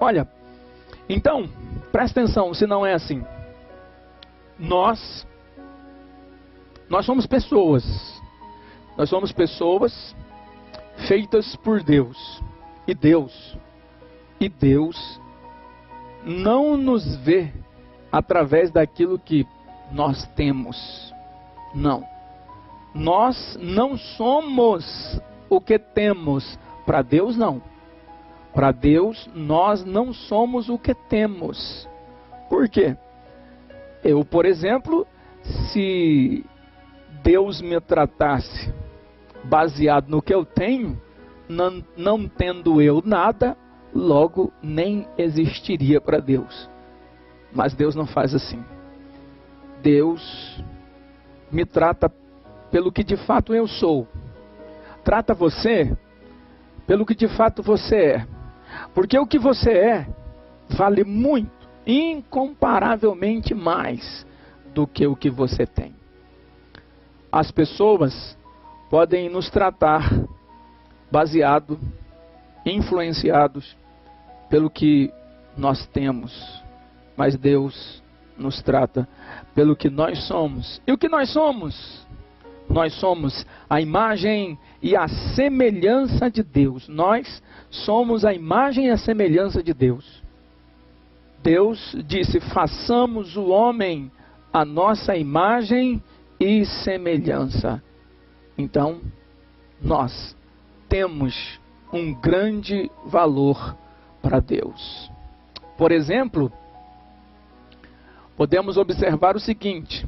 Olha, então, presta atenção, se não é assim. Nós somos pessoas. Nós somos pessoas feitas por Deus. E Deus não nos vê através daquilo que nós temos. Não. Nós não somos o que temos. Para Deus, não. Para Deus, nós não somos o que temos. Por quê? Eu, por exemplo, se Deus me tratasse baseado no que eu tenho, não tendo eu nada, logo nem existiria para Deus. Mas Deus não faz assim. Deus me trata pelo que de fato eu sou. Trata você pelo que de fato você é. Porque o que você é vale muito, incomparavelmente mais do que o que você tem. As pessoas podem nos tratar baseado, influenciados pelo que nós temos, mas Deus nos trata pelo que nós somos. E o que nós somos? Nós somos a imagem e a semelhança de Deus. Nós somos a imagem e a semelhança de Deus. Deus disse: façamos o homem a nossa imagem e semelhança. Então, nós temos um grande valor para Deus. Por exemplo, podemos observar o seguinte,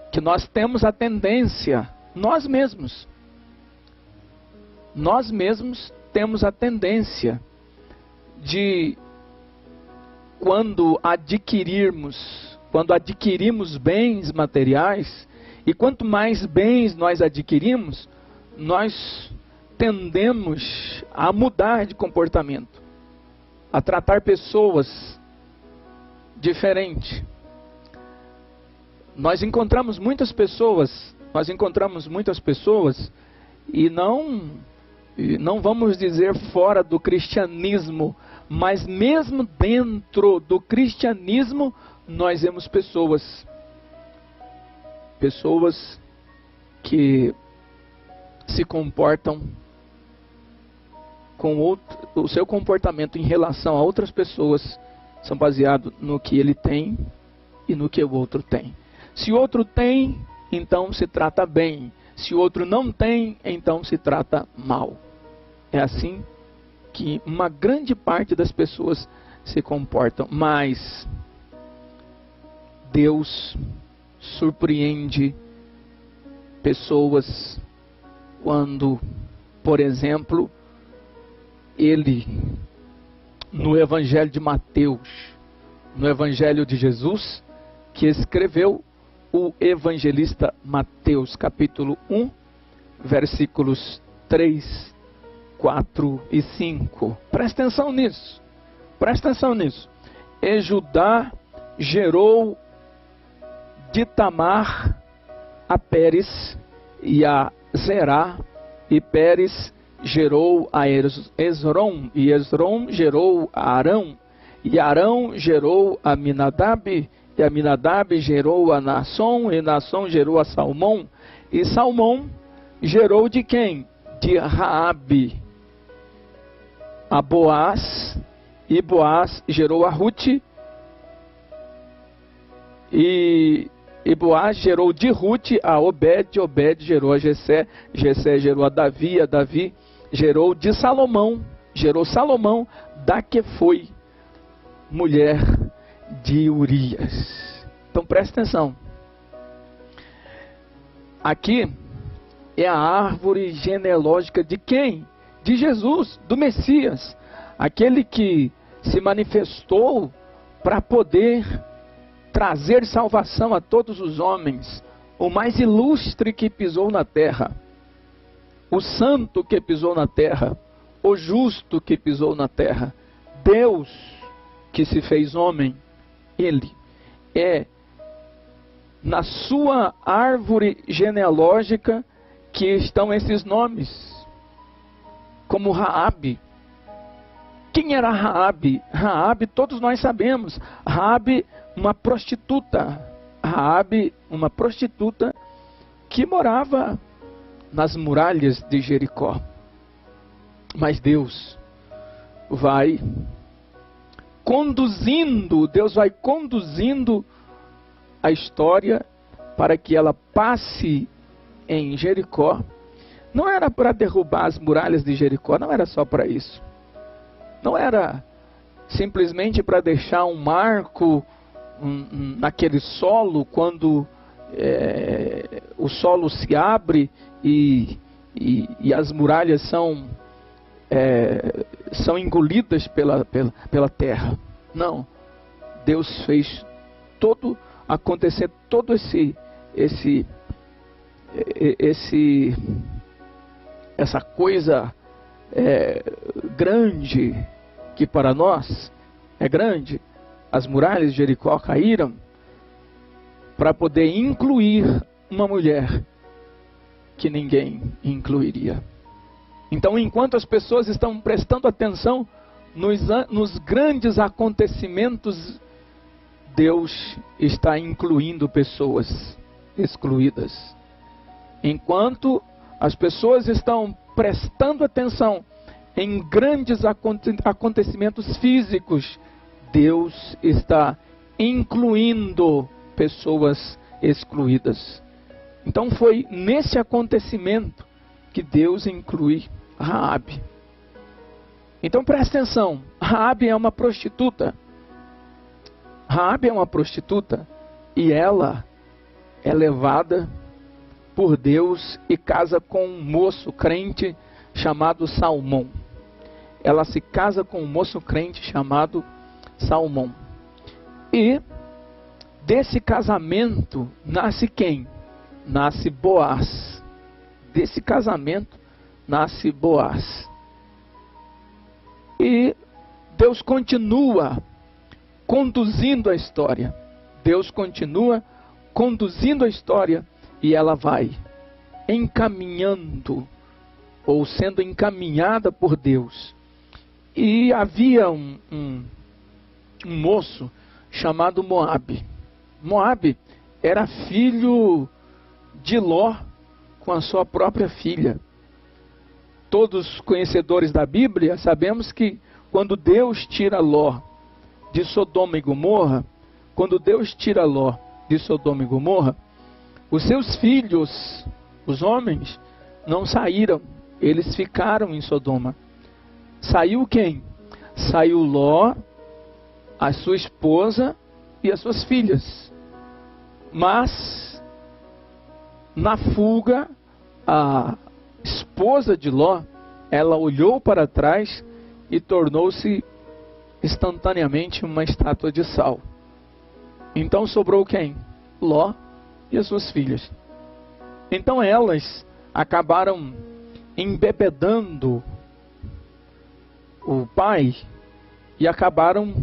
que nós temos a tendência, nós mesmos temos a tendência de, quando adquirimos bens materiais, e quanto mais bens nós adquirimos, nós tendemos a mudar de comportamento, a tratar pessoas diferente. Nós encontramos muitas pessoas e não vamos dizer fora do cristianismo, mas mesmo dentro do cristianismo, nós vemos pessoas que se comportam o seu comportamento em relação a outras pessoas são baseados no que ele tem e no que o outro tem. Se o outro tem, então se trata bem. Se o outro não tem, então se trata mal. É assim que uma grande parte das pessoas se comportam. Mas Deus surpreende pessoas quando, por exemplo, Ele, no Evangelho de Mateus, no Evangelho de Jesus, que escreveu o evangelista Mateus, capítulo 1, versículos 3, 4 e 5. Presta atenção nisso. E Judá gerou de Tamar a Pérez e a Zerá, e Pérez gerou a Esrom, e Esrom gerou a Arão, e Arão gerou a Aminadab, e Aminadab gerou a Naasson, e Naasson gerou a Salmão, e Salmão gerou de quem? De Raabe a Boaz, e Boaz gerou a Rute, e Boaz gerou de Rute a Obed, Obed gerou a Jessé, Jessé gerou a Davi gerou de Salomão, gerou Salomão, da que foi mulher de Urias. Então presta atenção. Aqui é a árvore genealógica de quem? De Jesus, do Messias. Aquele que se manifestou para poder trazer salvação a todos os homens. O mais ilustre que pisou na terra. O santo que pisou na terra. O justo que pisou na terra. Deus que se fez homem. Ele é na sua árvore genealógica que estão esses nomes, como Raabe, Quem era Raabe? Raabe, todos nós sabemos. Raabe, uma prostituta. Raabe, uma prostituta que morava nas muralhas de Jericó. Mas Deus vai conduzindo a história para que ela passe em Jericó. Não era para derrubar as muralhas de Jericó, não era só para isso. Não era simplesmente para deixar um marco naquele solo, quando o solo se abre e as muralhas são engolidas pela terra. Não. Deus fez acontecer todo essa coisa grande, que para nós é grande. As muralhas de Jericó caíram para poder incluir uma mulher que ninguém incluiria. Então, enquanto as pessoas estão prestando atenção nos grandes acontecimentos, Deus está incluindo pessoas excluídas. Enquanto as pessoas estão prestando atenção em grandes acontecimentos físicos, Deus está incluindo pessoas excluídas. Então foi nesse acontecimento que Deus inclui Raabe. Então presta atenção, Raabe é uma prostituta. Raabe é uma prostituta e ela é levada por Deus e casa com um moço crente chamado Salmão. Ela se casa com um moço crente chamado Salmão. E desse casamento nasce quem? Nasce Boaz. Desse casamento nasce Boaz. E Deus continua conduzindo a história. Deus continua conduzindo a história e ela vai encaminhando, ou sendo encaminhada por Deus. E havia um moço chamado Moabe. Moabe era filho de Ló com a sua própria filha. Todos conhecedores da Bíblia sabemos que quando Deus tira Ló de Sodoma e Gomorra, os seus filhos, os homens, não saíram, eles ficaram em Sodoma. Saiu quem? Saiu Ló, a sua esposa e as suas filhas. Mas, na fuga, a esposa de Ló, ela olhou para trás e tornou-se instantaneamente uma estátua de sal. Então sobrou quem? Ló e as suas filhas. Então elas acabaram embebedando o pai e acabaram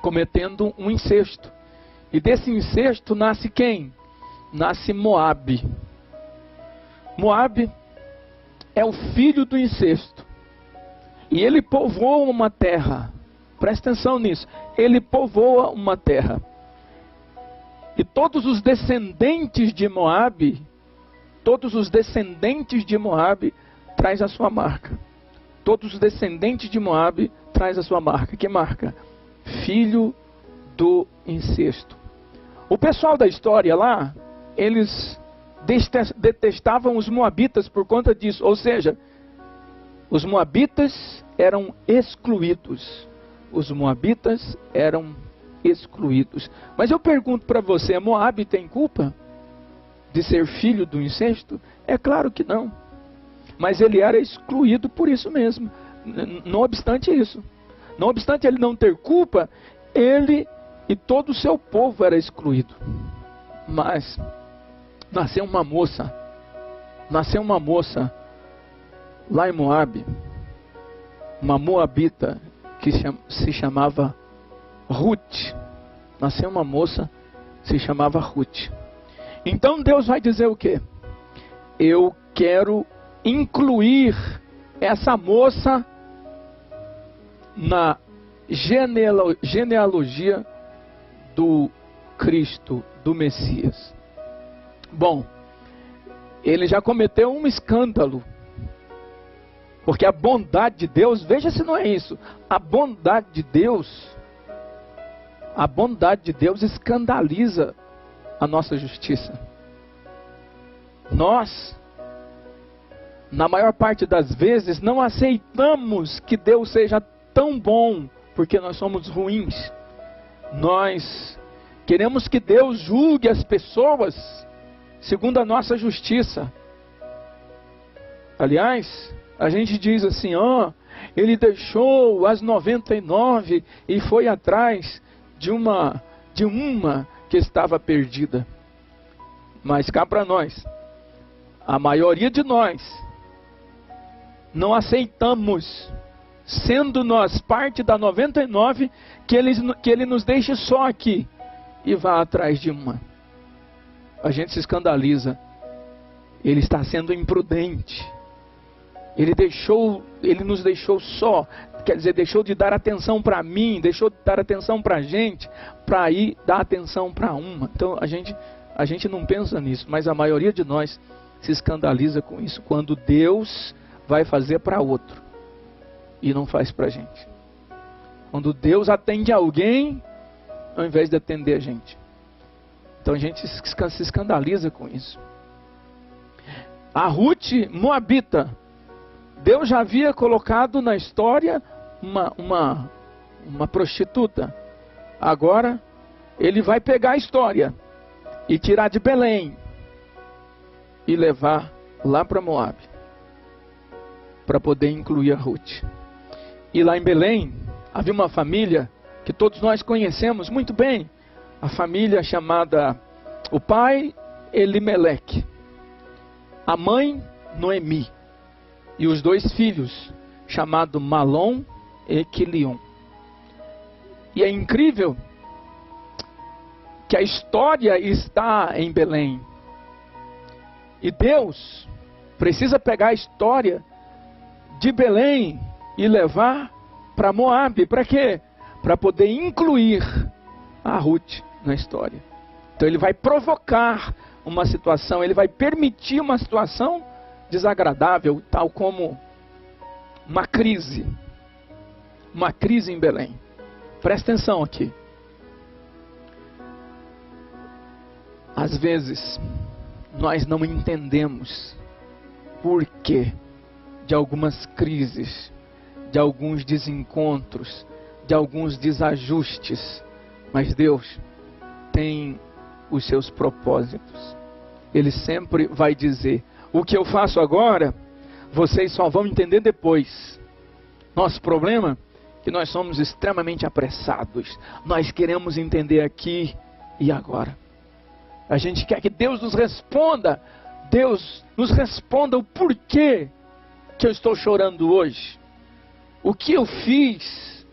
cometendo um incesto. E desse incesto nasce quem? Nasce Moabe. Moabe é o filho do incesto. E ele povoa uma terra. Presta atenção nisso. Ele povoa uma terra. E todos os descendentes de Moabe traz a sua marca. Todos os descendentes de Moabe traz a sua marca. Que marca? Filho do incesto. O pessoal da história lá, eles detestavam os moabitas por conta disso. Ou seja, os moabitas eram excluídos. Os moabitas eram excluídos. Mas eu pergunto para você, Moabe tem culpa de ser filho do incesto? É claro que não. Mas ele era excluído por isso mesmo. Não obstante isso. Não obstante ele não ter culpa, ele e todo o seu povo era excluído. Mas nasceu uma moça lá em Moabe, uma moabita que se chamava Ruth. Nasceu uma moça que se chamava Ruth. Então Deus vai dizer o quê? Eu quero incluir essa moça na genealogia do Cristo, do Messias. Bom, ele já cometeu um escândalo, porque a bondade de Deus, veja se não é isso, a bondade de Deus escandaliza a nossa justiça. Nós, na maior parte das vezes, não aceitamos que Deus seja tão bom, porque nós somos ruins. Nós queremos que Deus julgue as pessoas segundo a nossa justiça. Aliás, a gente diz assim, ele deixou as 99 e foi atrás de uma que estava perdida. Mas cá para nós, a maioria de nós não aceitamos, sendo nós parte da 99, que ele nos deixe só aqui e vá atrás de uma. A gente se escandaliza. Ele está sendo imprudente. Ele nos deixou só, quer dizer, deixou de dar atenção para mim, deixou de dar atenção para a gente, para ir dar atenção para uma. Então a gente não pensa nisso, mas a maioria de nós se escandaliza com isso, quando Deus vai fazer para outro e não faz para a gente. Quando Deus atende alguém ao invés de atender a gente. Então a gente se escandaliza com isso. A Ruth Moabita, Deus já havia colocado na história uma prostituta. Agora ele vai pegar a história e tirar de Belém e levar lá para Moabe, para poder incluir a Ruth. E lá em Belém havia uma família que todos nós conhecemos muito bem, a família chamada, o pai Elimeleque, a mãe Noemi, e os dois filhos, chamados Malom e Quilion. E é incrível que a história está em Belém. E Deus precisa pegar a história de Belém e levar para Moabe. Para quê? Para poder incluir a Ruth na história. Então ele vai provocar uma situação, ele vai permitir uma situação desagradável, tal como uma crise em Belém. Presta atenção aqui. Às vezes nós não entendemos por que de algumas crises, de alguns desencontros, de alguns desajustes, mas Deus tem os seus propósitos. Ele sempre vai dizer: o que eu faço agora, vocês só vão entender depois. Nosso problema é que nós somos extremamente apressados. Nós queremos entender aqui e agora. A gente quer que Deus nos responda. Deus nos responda o porquê que eu estou chorando hoje. O que eu fiz.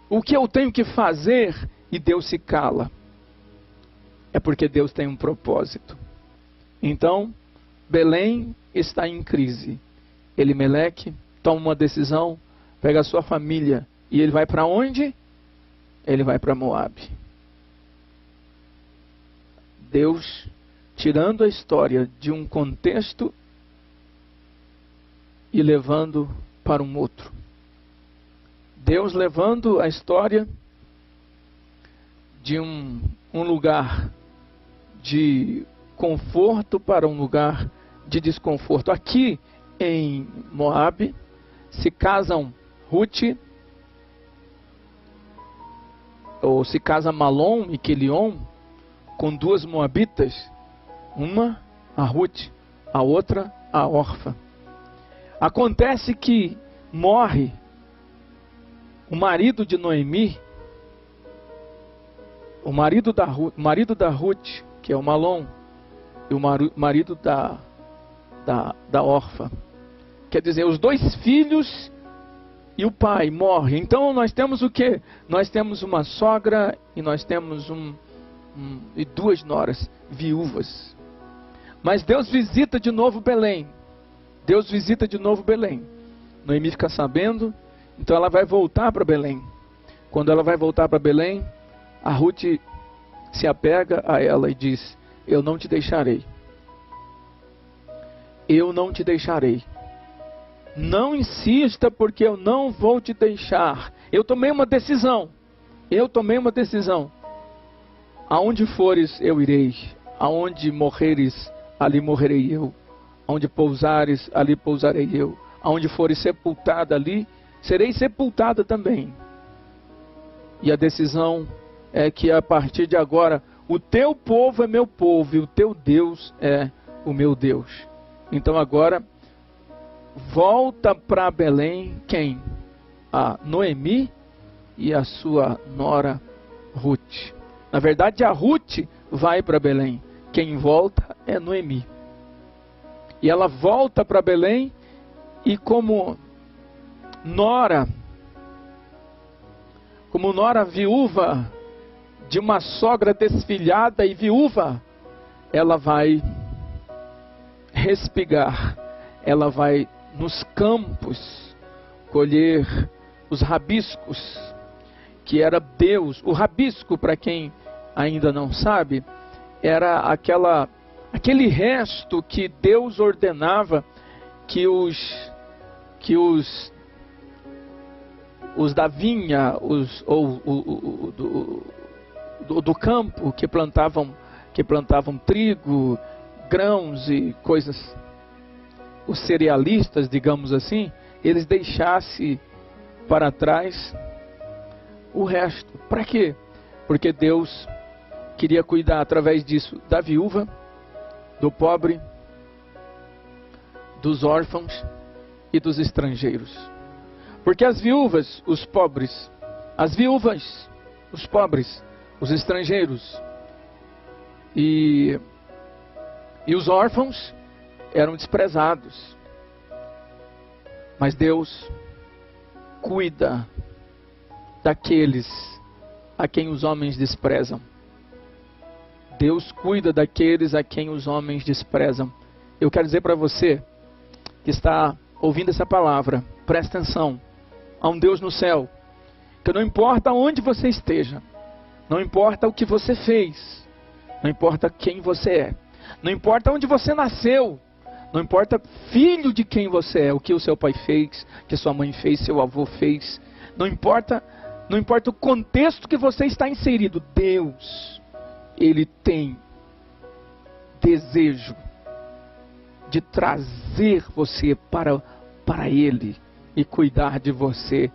O que eu tenho que fazer. E Deus se cala. É porque Deus tem um propósito. Então, Belém está em crise. Elimeleque toma uma decisão, pega a sua família e ele vai para onde? Ele vai para Moabe. Deus tirando a história de um contexto e levando para um outro. Deus levando a história de um lugar de conforto para um lugar de desconforto. Aqui em Moabe se casam Ruth, ou se casa Malom e Quilion com duas moabitas, uma a Ruth, a outra a Orfa. Acontece que morre o marido de Noemi, o marido da Ruth, que é o Malom, e o marido da Orfa. Quer dizer, os dois filhos e o pai morrem. Então nós temos o quê? Nós temos uma sogra e nós temos e duas noras viúvas. Mas Deus visita de novo Belém. Noemi fica sabendo Então ela vai voltar para Belém. Quando ela vai voltar para Belém, a Ruth se apega a ela e diz: eu não te deixarei. Eu não te deixarei. Não insista, porque eu não vou te deixar. Eu tomei uma decisão. Eu tomei uma decisão. Aonde fores, eu irei. Aonde morreres, ali morrerei eu. Aonde pousares, ali pousarei eu. Aonde fores sepultada ali, serei sepultada também. E a decisão é que a partir de agora, o teu povo é meu povo e o teu Deus é o meu Deus. Então agora, volta para Belém quem? A Noemi e a sua nora Ruth. Na verdade, a Ruth vai para Belém. Quem volta é Noemi. E ela volta para Belém e como nora viúva de uma sogra desfilhada e viúva, ela vai respigar, ela vai nos campos colher os rabiscos, que era Deus. O rabisco, para quem ainda não sabe, era aquele resto que Deus ordenava que os da vinha, do campo que plantavam trigo, grãos e coisas, os cerealistas, digamos assim, eles deixassem para trás o resto. Para quê? Porque Deus queria cuidar através disso da viúva, do pobre, dos órfãos e dos estrangeiros. Porque as viúvas, os pobres, os pobres, os estrangeiros e os órfãos eram desprezados. Mas Deus cuida daqueles a quem os homens desprezam. Deus cuida daqueles a quem os homens desprezam. Eu quero dizer para você que está ouvindo essa palavra, presta atenção. Há um Deus no céu, que não importa onde você esteja, não importa o que você fez, não importa quem você é, não importa onde você nasceu, não importa filho de quem você é, o que o seu pai fez, o que sua mãe fez, seu avô fez, não importa o contexto que você está inserido, Deus, Ele tem desejo de trazer você para Ele e cuidar de você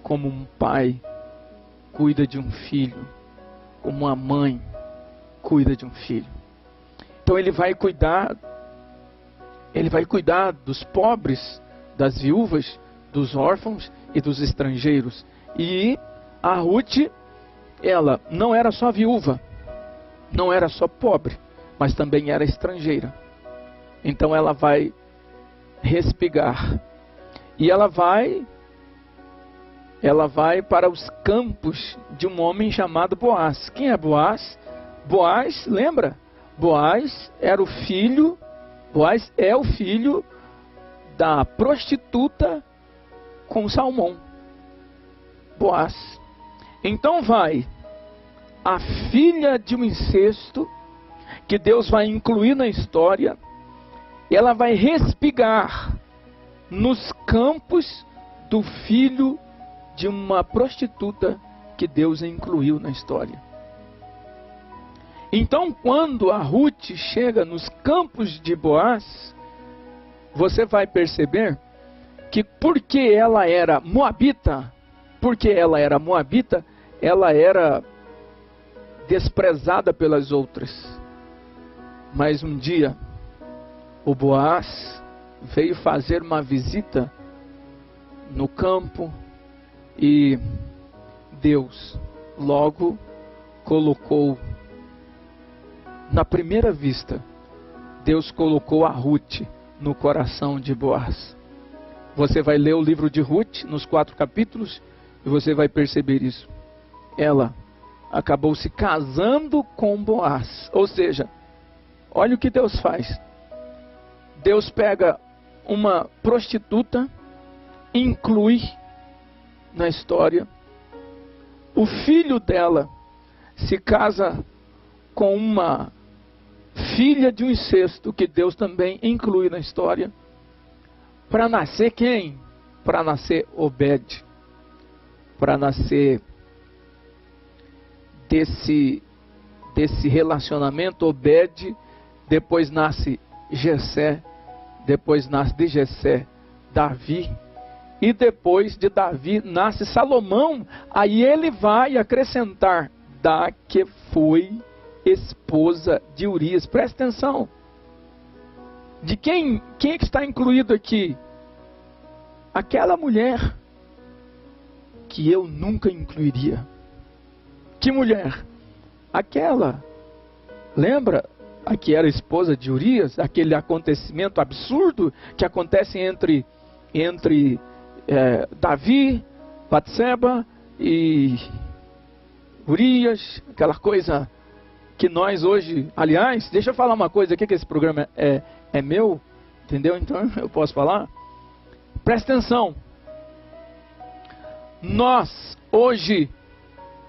como um pai cuida de um filho, como uma mãe cuida de um filho. Então Ele vai cuidar dos pobres, das viúvas, dos órfãos e dos estrangeiros. E a Ruth, ela não era só viúva, não era só pobre, mas também era estrangeira. Então ela vai respigar. E ela vai para os campos de um homem chamado Boaz. Quem é Boaz? Boaz, lembra? Boaz é o filho da prostituta com Salmão. Boaz. Então vai a filha de um incesto, que Deus vai incluir na história, e ela vai respigar nos campos do filho de uma prostituta que Deus incluiu na história. Então, quando a Ruth chega nos campos de Boaz, você vai perceber que porque ela era moabita, ela era desprezada pelas outras. Mas um dia, o Boaz veio fazer uma visita no campo e Deus logo colocou, na primeira vista, Deus colocou a Ruth no coração de Boaz. Você vai ler o livro de Ruth nos 4 capítulos e você vai perceber isso. Ela acabou se casando com Boaz. Ou seja, olha o que Deus faz. Deus pega uma prostituta, inclui na história. O filho dela se casa com uma filha de um incesto, que Deus também inclui na história. Para nascer quem? Para nascer Obed. Para nascer desse relacionamento, Obed, depois nasce Jessé, depois nasce de Jessé Davi, e depois de Davi nasce Salomão. Aí ele vai acrescentar da que foi esposa de Urias. Presta atenção. De quem é que está incluído aqui? Aquela mulher que eu nunca incluiria. Que mulher? Aquela. Lembra? A que era esposa de Urias, aquele acontecimento absurdo que acontece entre Davi, Batseba e Urias, aquela coisa que nós hoje, aliás, deixa eu falar uma coisa aqui, que esse programa é meu, entendeu? Então eu posso falar. Presta atenção. Nós hoje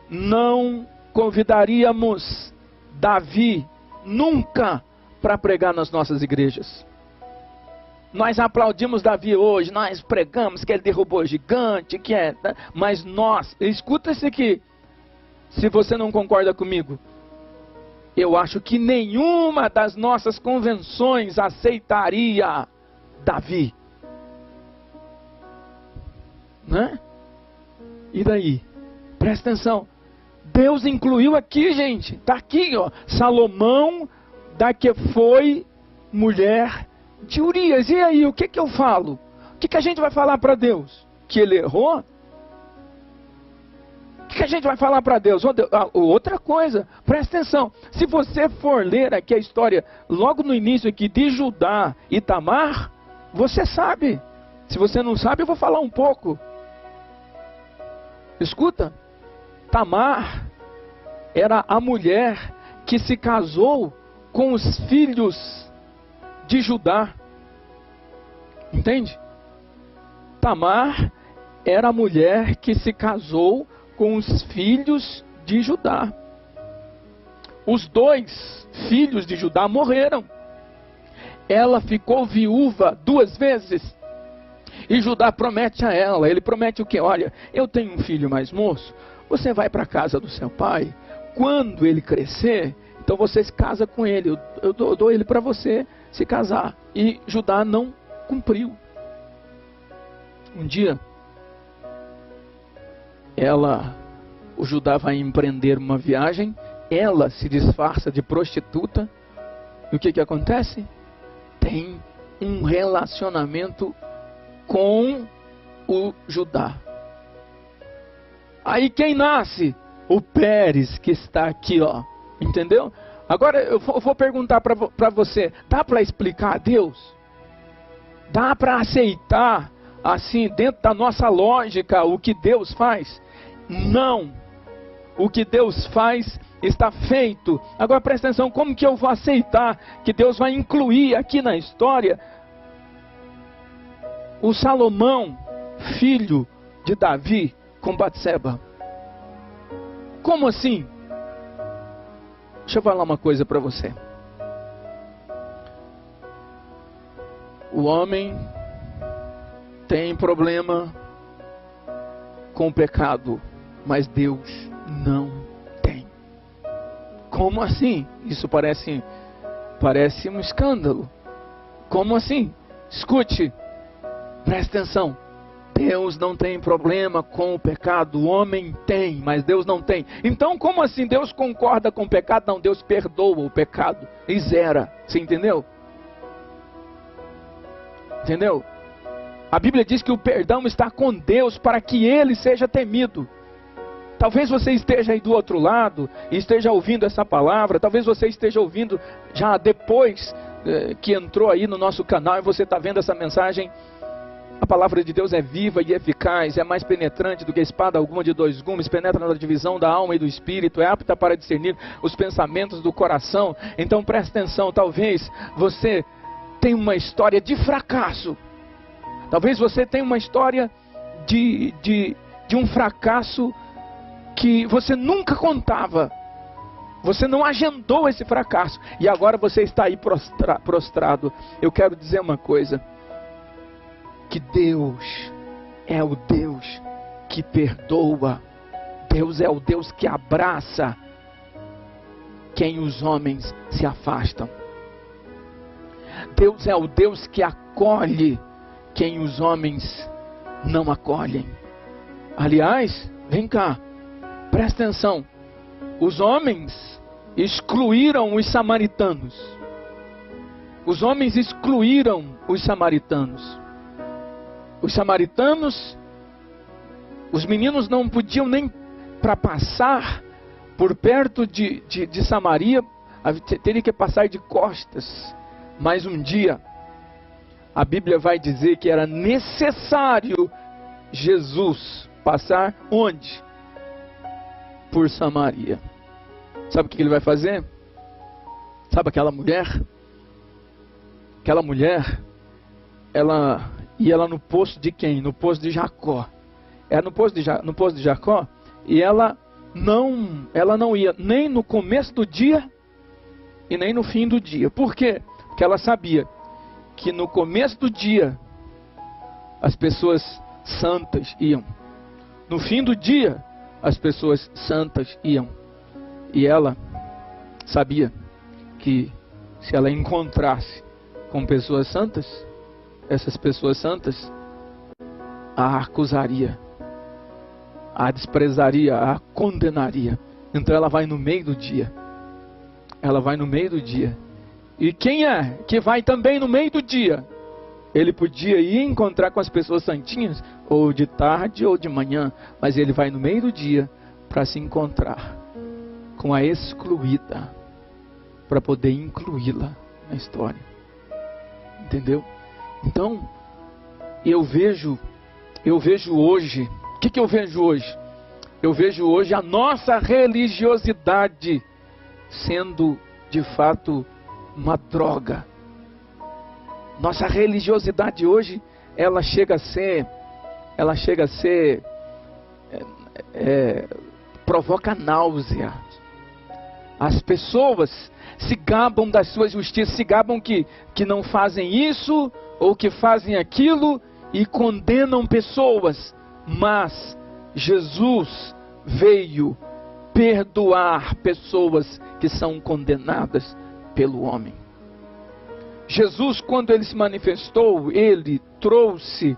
não convidaríamos Davi nunca para pregar nas nossas igrejas. Nós aplaudimos Davi hoje, nós pregamos que ele derrubou o gigante, mas nós, escuta isso aqui, se você não concorda comigo, eu acho que nenhuma das nossas convenções aceitaria Davi. Né? E daí? Presta atenção. Deus incluiu aqui, gente. Está aqui, ó. Salomão, da que foi mulher de Urias. E aí, o que eu falo? O que a gente vai falar para Deus? Que ele errou? O que a gente vai falar para Deus? Outra coisa, presta atenção. Se você for ler aqui a história, logo no início aqui, de Judá e Tamar, você sabe. Se você não sabe, eu vou falar um pouco. Escuta. Tamar era a mulher que se casou com os filhos de Judá. Entende? Tamar era a mulher que se casou com os filhos de Judá. Os 2 filhos de Judá morreram. Ela ficou viúva 2 vezes. E Judá promete a ela, ele promete o quê? Olha, eu tenho um filho mais moço, você vai para a casa do seu pai, quando ele crescer, então você se casa com ele, eu dou ele para você se casar. E Judá não cumpriu. Um dia, o Judá vai empreender uma viagem, ela se disfarça de prostituta, e o que acontece? Tem um relacionamento com o Judá. Aí quem nasce? O Pérez, que está aqui, ó. Entendeu? Agora eu vou perguntar para você, dá para explicar a Deus? Dá para aceitar, assim, dentro da nossa lógica, o que Deus faz? Não. O que Deus faz está feito. Agora presta atenção, como que eu vou aceitar que Deus vai incluir aqui na história o Salomão, filho de Davi, com Batseba? Como assim? Deixa eu falar uma coisa para você. O homem tem problema com o pecado, mas Deus não tem. Como assim? Isso parece um escândalo. Como assim? Escute. Presta atenção. Deus não tem problema com o pecado. O homem tem, mas Deus não tem. Então como assim Deus concorda com o pecado? Não, Deus perdoa o pecado e zera. Você entendeu? Entendeu? A Bíblia diz que o perdão está com Deus para que Ele seja temido. Talvez você esteja aí do outro lado e esteja ouvindo essa palavra. Talvez você esteja ouvindo já depois que entrou aí no nosso canal e você está vendo essa mensagem. A palavra de Deus é viva e eficaz, é mais penetrante do que espada alguma de 2 gumes, penetra na divisão da alma e do espírito, é apta para discernir os pensamentos do coração. Então presta atenção, talvez você tenha uma história de fracasso, talvez você tenha uma história de de um fracasso que você nunca contava. Você não agendou esse fracasso. E agora você está aí prostrado. Eu quero dizer uma coisa. Que Deus é o Deus que perdoa. Deus é o Deus que abraça quem os homens se afastam. Deus é o Deus que acolhe quem os homens não acolhem. Aliás, vem cá, presta atenção. Os homens excluíram os samaritanos. Os homens excluíram os samaritanos. Os samaritanos, os meninos não podiam nem para passar por perto de Samaria, teria que passar de costas. Mas um dia, a Bíblia vai dizer que era necessário Jesus passar onde? Por Samaria. Sabe o que ele vai fazer? Sabe aquela mulher? Aquela mulher, ela ia lá no poço de quem? No poço de Jacó. Era no poço de Jacó, e ela não ia nem no começo do dia e nem no fim do dia. Por quê? Porque ela sabia que no começo do dia as pessoas santas iam. No fim do dia as pessoas santas iam. E ela sabia que se ela encontrasse com pessoas santas, essas pessoas santas a acusaria, a desprezaria, a condenaria. Então ela vai no meio do dia. Ela vai no meio do dia. E quem é que vai também no meio do dia? Ele podia ir encontrar com as pessoas santinhas, ou de tarde ou de manhã, mas ele vai no meio do dia para se encontrar com a excluída, para poder incluí-la na história. Entendeu? Então, eu vejo hoje, o que eu vejo hoje? Eu vejo hoje a nossa religiosidade sendo, de fato, uma droga. Nossa religiosidade hoje, ela chega a ser, provoca náusea. As pessoas se gabam das suas justiças, se gabam que não fazem isso ou que fazem aquilo e condenam pessoas. Mas Jesus veio perdoar pessoas que são condenadas pelo homem. Jesus, quando ele se manifestou, ele trouxe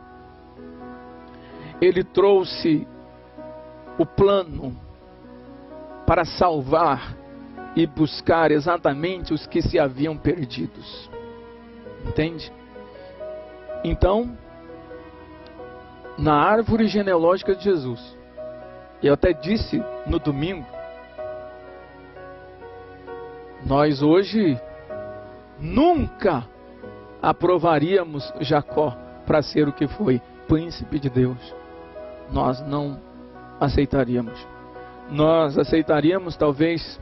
o plano para salvar e buscar exatamente os que se haviam perdidos. Entende? Então, na árvore genealógica de Jesus, eu até disse no domingo, nós hoje nunca aprovaríamos Jacó para ser o que foi, príncipe de Deus. Nós não aceitaríamos. Nós aceitaríamos talvez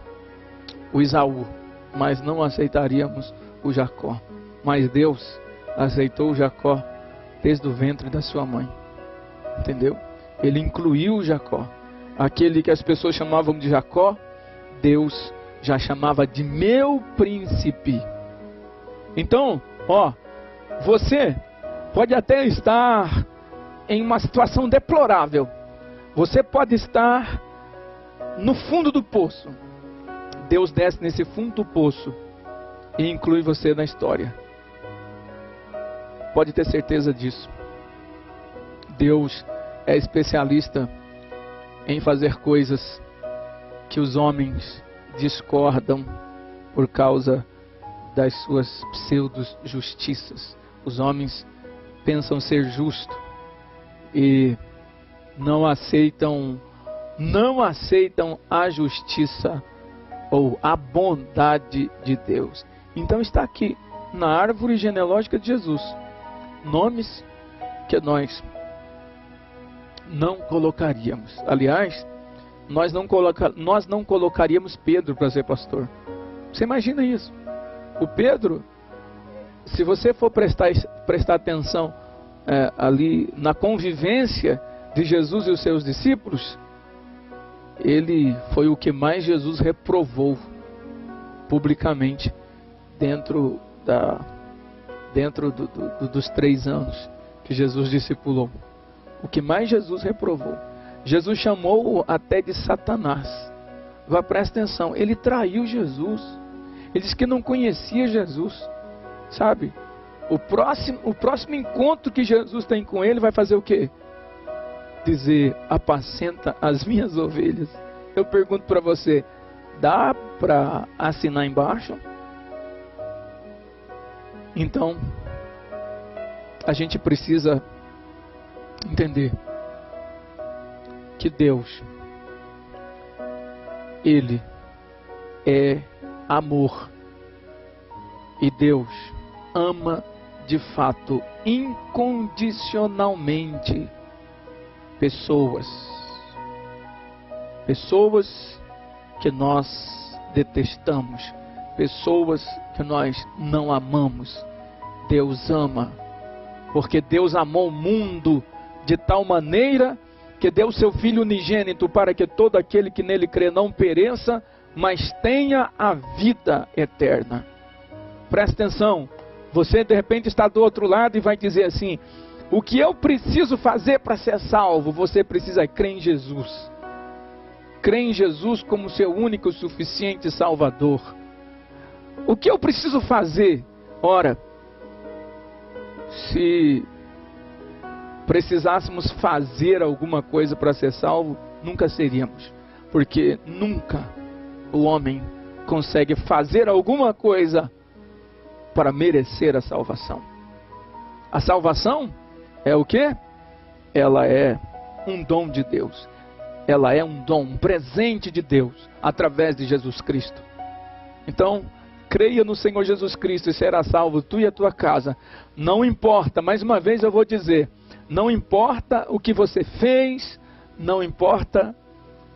o Esaú, mas não aceitaríamos o Jacó. Mas Deus aceitou o Jacó desde o ventre da sua mãe. Entendeu? Ele incluiu o Jacó. Aquele que as pessoas chamavam de Jacó, Deus já chamava de meu príncipe. Então, você pode até estar em uma situação deplorável. Você pode estar no fundo do poço. Deus desce nesse fundo do poço e inclui você na história. Pode ter certeza disso. Deus é especialista em fazer coisas que os homens discordam por causa das suas pseudo-justiças. Os homens pensam ser justos e não aceitam a justiça ou a bondade de Deus. Então está aqui na árvore genealógica de Jesus nomes que nós não colocaríamos. Aliás, nós não colocaríamos Pedro para ser pastor. Você imagina isso? O Pedro, se você for prestar atenção ali na convivência de Jesus e os seus discípulos, ele foi o que mais Jesus reprovou publicamente dentro dos 3 anos que Jesus discipulou. O que mais Jesus reprovou. Jesus chamou-o até de Satanás. Agora presta atenção, ele traiu Jesus. Ele disse que não conhecia Jesus. Sabe? O próximo encontro que Jesus tem com ele vai fazer o quê? Dizer: apacenta as minhas ovelhas. Eu pergunto para você, dá para assinar embaixo? Então, a gente precisa entender que Deus, Ele é amor. E Deus ama de fato, incondicionalmente, pessoas que nós detestamos, pessoas que nós não amamos. Deus ama, porque Deus amou o mundo de tal maneira que deu seu Filho unigênito para que todo aquele que nele crê não pereça, mas tenha a vida eterna. Presta atenção, você de repente está do outro lado e vai dizer assim: o que eu preciso fazer para ser salvo? Você precisa crer em Jesus. Crer em Jesus como seu único e suficiente Salvador. O que eu preciso fazer? Ora, se precisássemos fazer alguma coisa para ser salvo, nunca seríamos. Porque nunca o homem consegue fazer alguma coisa para merecer a salvação. A salvação é o quê? Ela é um dom de Deus. Ela é um dom, um presente de Deus, através de Jesus Cristo. Então, creia no Senhor Jesus Cristo e será salvo tu e a tua casa. Não importa, mais uma vez eu vou dizer, não importa o que você fez, não importa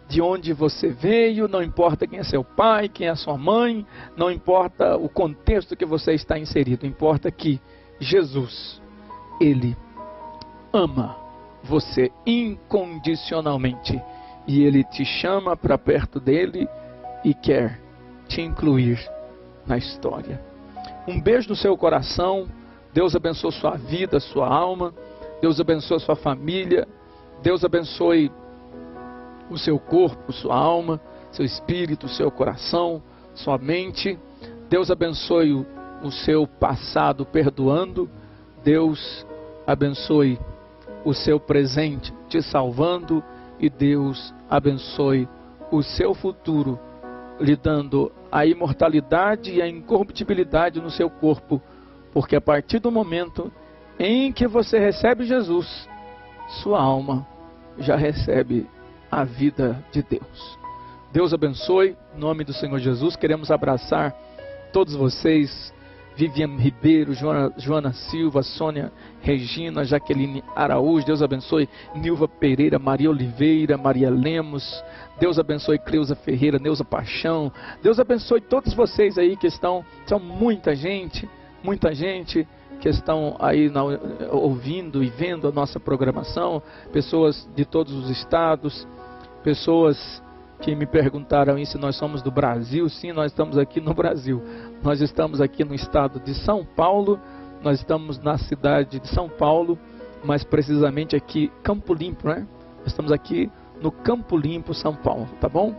de onde você veio, não importa quem é seu pai, quem é sua mãe, não importa o contexto que você está inserido, importa que Jesus, Ele ama você incondicionalmente e Ele te chama para perto dele e quer te incluir na história. Um beijo no seu coração. Deus abençoe sua vida, sua alma. Deus abençoe sua família. Deus abençoe o seu corpo, sua alma, seu espírito, seu coração, sua mente. Deus abençoe o seu passado perdoando. Deus abençoe o seu presente te salvando. E Deus abençoe o seu futuro lhe dando a imortalidade e a incorruptibilidade no seu corpo. Porque a partir do momento em que você recebe Jesus, sua alma já recebe a vida de Deus. Deus abençoe, em nome do Senhor Jesus. Queremos abraçar todos vocês: Viviane Ribeiro, Joana Silva, Sônia Regina, Jaqueline Araújo. Deus abençoe Nilva Pereira, Maria Oliveira, Maria Lemos. Deus abençoe Cleusa Ferreira, Neuza Paixão. Deus abençoe todos vocês aí que estão, são muita gente que estão aí ouvindo e vendo a nossa programação, pessoas de todos os estados, pessoas que me perguntaram se nós somos do Brasil. Sim, nós estamos aqui no Brasil. Nós estamos aqui no estado de São Paulo, nós estamos na cidade de São Paulo, mais precisamente aqui, Campo Limpo, né? Nós estamos aqui no Campo Limpo, São Paulo, tá bom?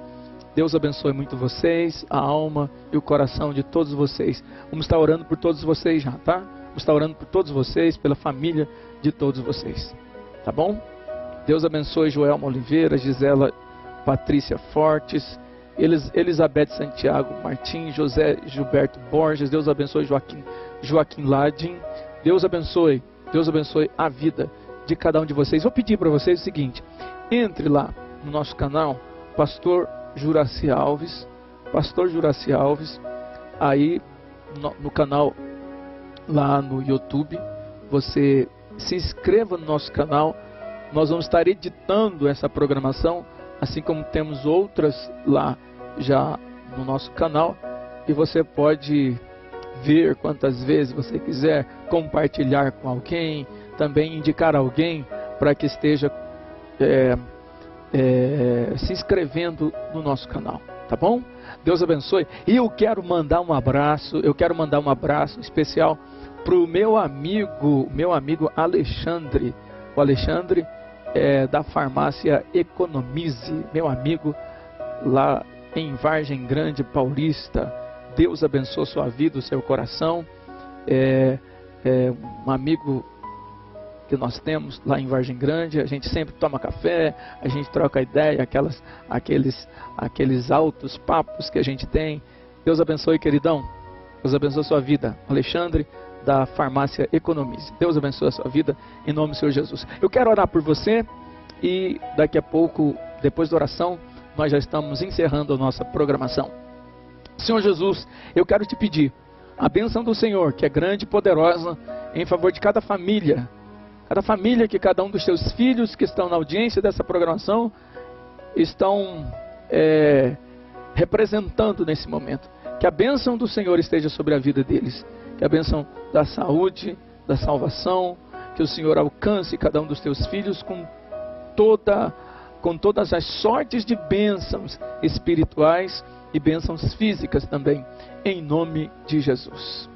Deus abençoe muito vocês, a alma e o coração de todos vocês. Vamos estar orando por todos vocês já, tá? Vamos estar orando por todos vocês, pela família de todos vocês, tá bom? Deus abençoe Joelma Oliveira, Gisela Patrícia Fortes, Elizabeth Santiago Martins, José Gilberto Borges. Deus abençoe Joaquim Ladin. Deus abençoe a vida de cada um de vocês. Vou pedir para vocês o seguinte: entre lá no nosso canal, Pastor Juraci Alves, aí no canal lá no YouTube, você se inscreva no nosso canal. Nós vamos estar editando essa programação, assim como temos outras lá já no nosso canal, e você pode ver quantas vezes você quiser, compartilhar com alguém, também indicar alguém para que esteja se inscrevendo no nosso canal, tá bom? Deus abençoe. E eu quero mandar um abraço especial para o meu amigo Alexandre. O Alexandre é da farmácia Economize, meu amigo lá em Vargem Grande Paulista. Deus abençoe sua vida, o seu coração. Um amigo que nós temos lá em Vargem Grande. A gente sempre toma café, a gente troca ideia, aqueles altos papos que a gente tem. Deus abençoe, queridão. Deus abençoe a sua vida. Alexandre, da farmácia Economize. Deus abençoe a sua vida, em nome do Senhor Jesus. Eu quero orar por você e daqui a pouco, depois da oração, nós já estamos encerrando a nossa programação. Senhor Jesus, eu quero te pedir a bênção do Senhor, que é grande e poderosa, em favor de cada família que cada um dos teus filhos que estão na audiência dessa programação estão representando nesse momento. Que a bênção do Senhor esteja sobre a vida deles. Que a bênção da saúde, da salvação, que o Senhor alcance cada um dos teus filhos com todas as sortes de bênçãos espirituais e bênçãos físicas também, em nome de Jesus.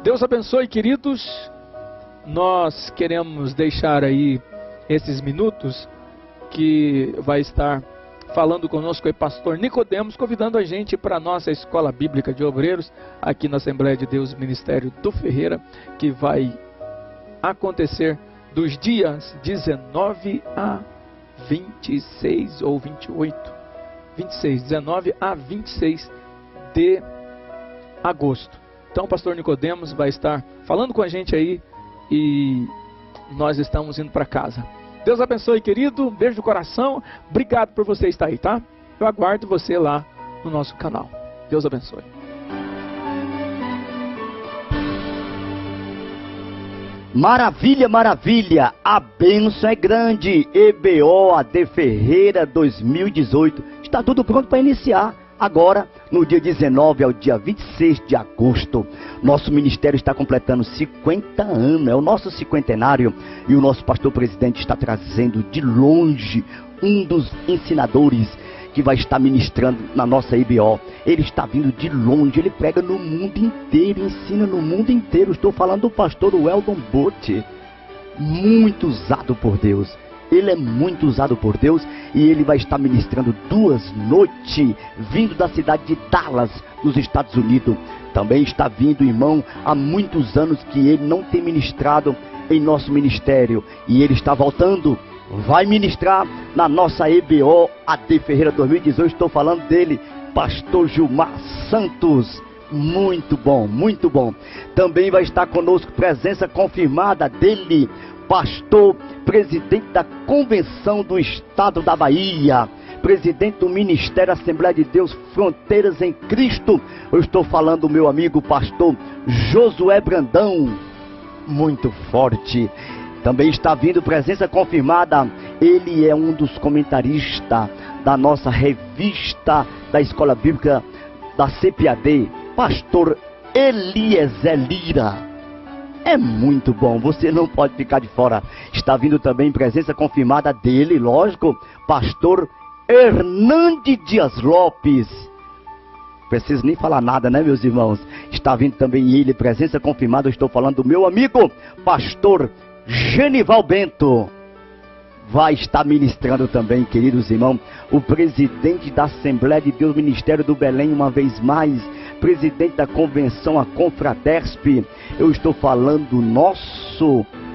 Deus abençoe, queridos. Nós queremos deixar aí esses minutos que vai estar falando conosco o pastor Nicodemos, convidando a gente para a nossa Escola Bíblica de Obreiros, aqui na Assembleia de Deus Ministério do Ferreira, que vai acontecer dos dias 19 a 26 ou 28, 19 a 26 de agosto. Então o pastor Nicodemos vai estar falando com a gente aí e nós estamos indo para casa. Deus abençoe, querido. Beijo do coração. Obrigado por você estar aí, tá? Eu aguardo você lá no nosso canal. Deus abençoe. Maravilha, maravilha. A bênção é grande. EBO AD Ferreira 2018. Está tudo pronto para iniciar. Agora, no dia 19 ao dia 26 de agosto, nosso ministério está completando 50 anos, é o nosso cinquentenário, e o nosso pastor presidente está trazendo de longe um dos ensinadores que vai estar ministrando na nossa IBO. Ele está vindo de longe, ele prega no mundo inteiro, ensina no mundo inteiro. Estou falando do pastor Weldon Bote, muito usado por Deus. Ele é muito usado por Deus e ele vai estar ministrando 2 noites, vindo da cidade de Dallas, nos Estados Unidos. Também está vindo, irmão, há muitos anos que ele não tem ministrado em nosso ministério. E ele está voltando, vai ministrar na nossa EBO AD Ferreira 2018. Estou falando dele, pastor Gilmar Santos. Muito bom, muito bom. Também vai estar conosco, presença confirmada dele, pastor, presidente da Convenção do Estado da Bahia, presidente do Ministério Assembleia de Deus Fronteiras em Cristo. Eu estou falando do meu amigo pastor Josué Brandão, muito forte. Também está vindo, presença confirmada, ele é um dos comentaristas da nossa revista da Escola Bíblica da CPAD, pastor Eliezer Lira. É muito bom, você não pode ficar de fora. Está vindo também presença confirmada dele, lógico, pastor Hernande Dias Lopes. Preciso nem falar nada, né, meus irmãos? Está vindo também ele, presença confirmada. Eu estou falando do meu amigo, pastor Genival Bento. Vai estar ministrando também, queridos irmãos, o presidente da Assembleia de Deus Ministério do Belém, uma vez mais, presidente da convenção, a Confradesp. Eu estou falando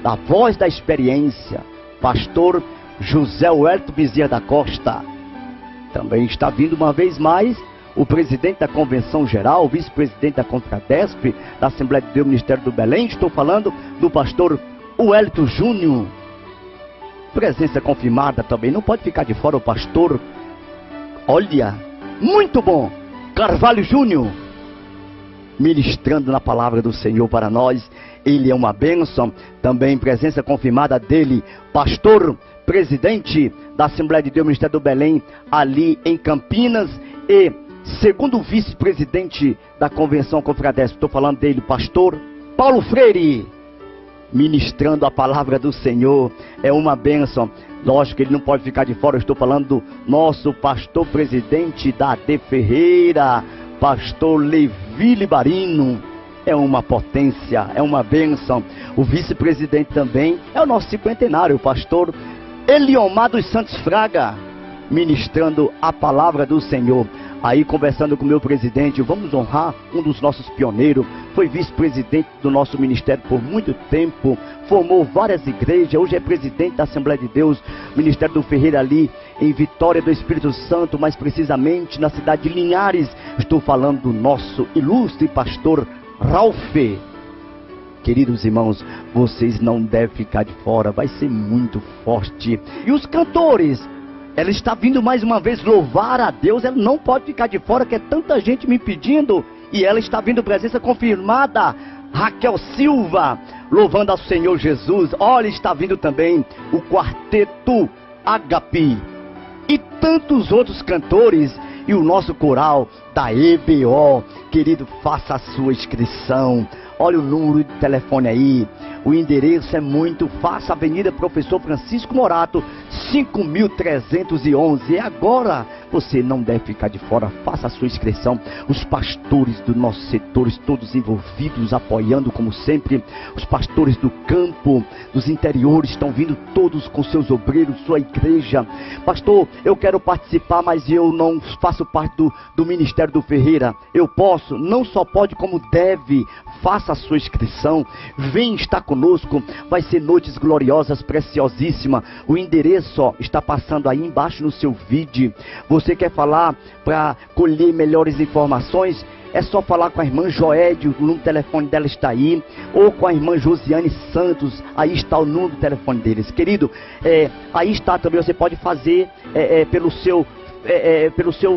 da voz da experiência, pastor José Huerto Bezerra da Costa. Também está vindo uma vez mais o presidente da convenção geral, o vice-presidente da Confradesp, da Assembleia de Deus Ministério do Belém. Estou falando do pastor Wellington Júnior. Presença confirmada também, não pode ficar de fora o pastor, olha, muito bom, Carvalho Júnior, ministrando na palavra do Senhor para nós. Ele é uma bênção. Também presença confirmada dele, pastor presidente da Assembleia de Deus Ministério do Belém, ali em Campinas, e segundo vice-presidente da Convenção Confradesp. Estou falando dele, pastor Paulo Freire. ministrando a palavra do Senhor. É uma bênção. Lógico que ele não pode ficar de fora. Eu estou falando do nosso pastor presidente da AD Ferreira, pastor Levi Libarino. É uma potência, é uma bênção. O vice-presidente também é o nosso cinquentenário, o pastor Eliomar dos Santos Fraga, ministrando a palavra do Senhor. Aí, conversando com o meu presidente, vamos honrar um dos nossos pioneiros. Foi vice-presidente do nosso ministério por muito tempo, formou várias igrejas, hoje é presidente da Assembleia de Deus, Ministério do Ferreira ali em Vitória do Espírito Santo, mais precisamente na cidade de Linhares. Estou falando do nosso ilustre pastor Ralph. Queridos irmãos, vocês não devem ficar de fora, vai ser muito forte. E os cantores, ela está vindo mais uma vez louvar a Deus, ela não pode ficar de fora, que é tanta gente me pedindo, e ela está vindo presença confirmada. Raquel Silva, louvando ao Senhor Jesus. Olha, está vindo também o quarteto Agape e tantos outros cantores, e o nosso coral da EBO. Querido, faça a sua inscrição. Olha o número de telefone aí. O endereço é muito fácil. Avenida Professor Francisco Morato, 5311. E agora você não deve ficar de fora. Faça a sua inscrição. Os pastores dos nossos setores, todos envolvidos, apoiando como sempre. Os pastores do campo, dos interiores, estão vindo todos com seus obreiros, sua igreja. Pastor, eu quero participar, mas eu não faço parte do Ministério do Ferreira. Eu posso? Não só pode, como deve. Faça a sua inscrição, vem estar conosco, vai ser noites gloriosas, preciosíssimas. O endereço está passando aí embaixo no seu vídeo. Você quer falar para colher melhores informações? É só falar com a irmã Joédio, o número do telefone dela está aí, ou com a irmã Josiane Santos, aí está o número do telefone deles. Querido, aí está também, você pode fazer pelo seu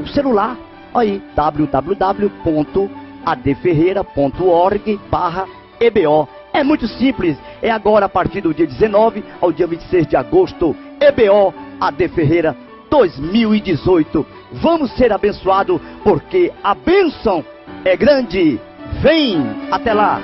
celular, aí, www.adferreira.org/EBO. É muito simples, é agora a partir do dia 19 ao dia 26 de agosto, EBO AD Ferreira 2018. Vamos ser abençoados, porque a bênção é grande. Vem, até lá.